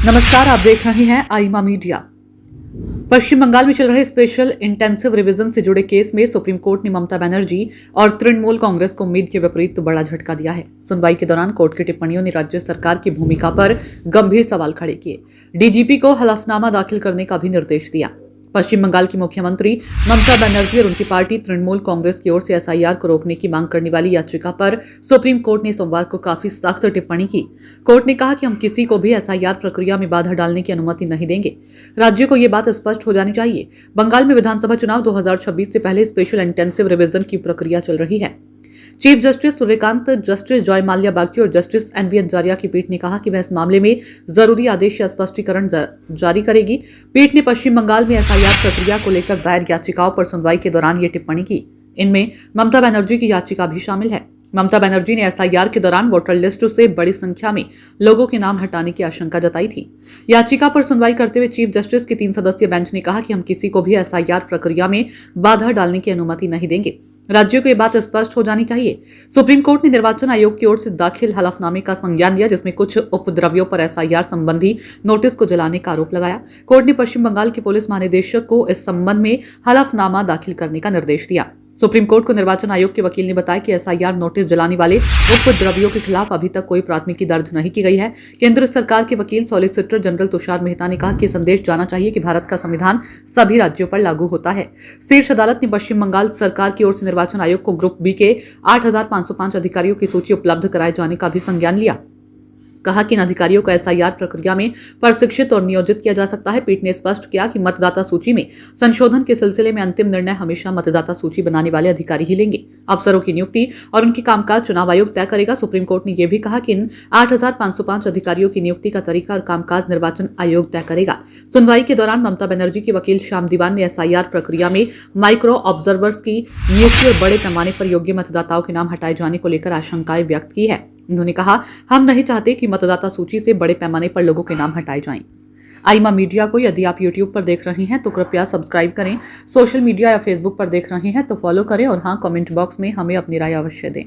नमस्कार, आप देख रहे हैं आईमा मीडिया। पश्चिम बंगाल में चल रहे स्पेशल इंटेंसिव रिवीजन से जुड़े केस में सुप्रीम कोर्ट ने ममता बनर्जी और तृणमूल कांग्रेस को उम्मीद के विपरीत बड़ा झटका दिया है। सुनवाई के दौरान कोर्ट की टिप्पणियों ने राज्य सरकार की भूमिका पर गंभीर सवाल खड़े किए। डीजीपी को हलफनामा दाखिल करने का भी निर्देश दिया। पश्चिम बंगाल की मुख्यमंत्री ममता बनर्जी और उनकी पार्टी तृणमूल कांग्रेस की ओर से एसआईआर को रोकने की मांग करने वाली याचिका पर सुप्रीम कोर्ट ने सोमवार को काफी सख्त टिप्पणी की। कोर्ट ने कहा कि हम किसी को भी एसआईआर प्रक्रिया में बाधा डालने की अनुमति नहीं देंगे। राज्य को यह बात स्पष्ट हो जानी चाहिए। बंगाल में विधानसभा चुनाव 2026 से पहले स्पेशल इंटेंसिव रिवीजन की प्रक्रिया चल रही है। Chief justice Suryakant, justice Joy Mallya Bagchi और जस्टिस एनवी अंजारिया की पीठ ने कहा कि वह इस मामले में जरूरी आदेश या स्पष्टीकरण जारी करेगी। पीठ ने पश्चिम बंगाल में एसआईआर प्रक्रिया को लेकर दायर याचिकाओं पर सुनवाई के दौरान ये टिप्पणी की। इनमें ममता बनर्जी की याचिका भी शामिल है। ममता बनर्जी ने एसआईआर के दौरान वोटर लिस्ट से बड़ी संख्या में लोगों के नाम हटाने की आशंका जताई थी। याचिका पर सुनवाई करते हुए चीफ जस्टिस की 3 सदस्यीय बेंच ने कहा कि हम किसी को भी एसआईआर प्रक्रिया में बाधा डालने की अनुमति नहीं देंगे। राज्यों को यह बात स्पष्ट हो जानी चाहिए। सुप्रीम कोर्ट ने निर्वाचन आयोग की ओर से दाखिल हलफनामे का संज्ञान लिया, जिसमें कुछ उपद्रवियों पर एसआईआर संबंधी नोटिस को जलाने का आरोप लगाया। कोर्ट ने पश्चिम बंगाल के पुलिस महानिदेशक को इस संबंध में हलफनामा दाखिल करने का निर्देश दिया। सुप्रीम कोर्ट को निर्वाचन आयोग के वकील ने बताया कि एसआईआर नोटिस जलाने वाले उपद्रवियों के खिलाफ अभी तक कोई प्राथमिकी दर्ज नहीं की गई है। केंद्र सरकार के वकील सॉलिसिटर जनरल तुषार मेहता ने कहा कि संदेश जाना चाहिए कि भारत का संविधान सभी राज्यों पर लागू होता है। शीर्ष अदालत ने पश्चिम बंगाल सरकार की ओर से निर्वाचन आयोग को ग्रुप बी के 8,505 अधिकारियों की सूची उपलब्ध कराए जाने का भी संज्ञान लिया। कहा कि इन अधिकारियों को एसआईआर प्रक्रिया में प्रशिक्षित और नियोजित किया जा सकता है। पीठ ने स्पष्ट किया कि मतदाता सूची में संशोधन के सिलसिले में अंतिम निर्णय हमेशा मतदाता सूची बनाने वाले अधिकारी ही लेंगे। अफसरों की नियुक्ति और उनकी कामकाज चुनाव आयोग तय करेगा। सुप्रीम कोर्ट ने यह भी कहा कि इन 8,505 अधिकारियों की नियुक्ति का तरीका और कामकाज निर्वाचन आयोग तय करेगा। सुनवाई के दौरान ममता बनर्जी के वकील श्याम दीवान ने एसआईआर प्रक्रिया में माइक्रो ऑब्जर्वर्स की नियुक्ति और बड़े पैमाने पर योग्य मतदाताओं के नाम हटाए जाने को लेकर आशंकाएं व्यक्त की है। उन्होंने कहा, हम नहीं चाहते कि मतदाता सूची से बड़े पैमाने पर लोगों के नाम हटाए जाएं। आईमा मीडिया को यदि आप यूट्यूब पर देख रहे हैं तो कृपया सब्सक्राइब करें। सोशल मीडिया या फेसबुक पर देख रहे हैं तो फॉलो करें और हाँ, कमेंट बॉक्स में हमें अपनी राय अवश्य दें।